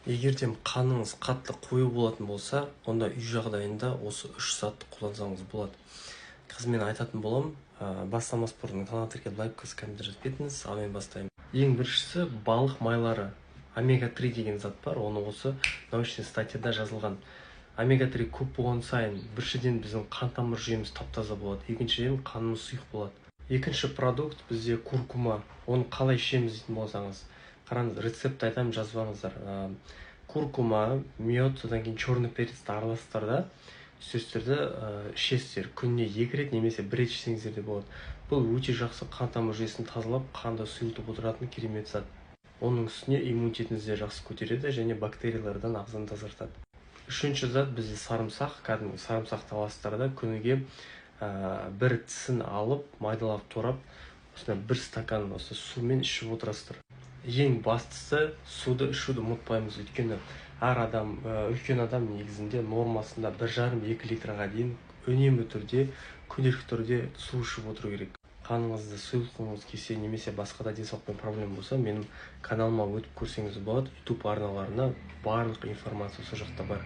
Егерден қаныңыз қатты қою болатын болса, онда үй жағдайында осы 3 затты қолдансаңыз болады. Қазір мен айтатын боламын, бастамас бұрын каналға тіркеліп лайк басып комментарий жазып кетіңіз, ал мен бастаймын. Ең біріншісі балық майлары. Омега-3 деген зат бар, оны осы научный статьяда жазылған. Омега-3 көп болған сайын біріншіден біздің қан тамыр жүйеміз таптаза болады, екіншіден қанымыз сұйық болады. Екінші продукт бізде куркума. Оны қалай ішеміз дейтін болсаңыз, қараңыз, рецепт айтамын, жазып алыңыздар. Куркума, мед, содан кейін черный перецті араластырдар да сөздерді ішесіздер. Күніне 2 рет немесе 1 рет ішсеңіздер де болады. Бұл өте жақсы қан тамыр жүйесін тазалап, қанды сұйылтып отыратын керемет зат. Оның үстіне иммунитетіңізді жақсы көтереді және бактериялардан ағзаны тазартады. Үшінші зат бізде сарымсақ. Кәдімгі сарымсақты аласыздар да күніге бір тісін алып, майдалап турап, осында 1 стакан осы сумен ішіп отырасыздар. Ең бастысы суды ішуді ұмытпаймыз, өйткені әр адам, үлкен адам негізінде нормасында 1,5-2 литрға дейін үнемі түрде, күнделікті түрде су ішіп отыру керек. Қаныңызды сұйылтқыңыз келсе немесе басқа да денсаулықпен проблема болса, менің каналыма өтіп көрсеңіз болады. YouTube арналарына барлық информация сол жақта бар.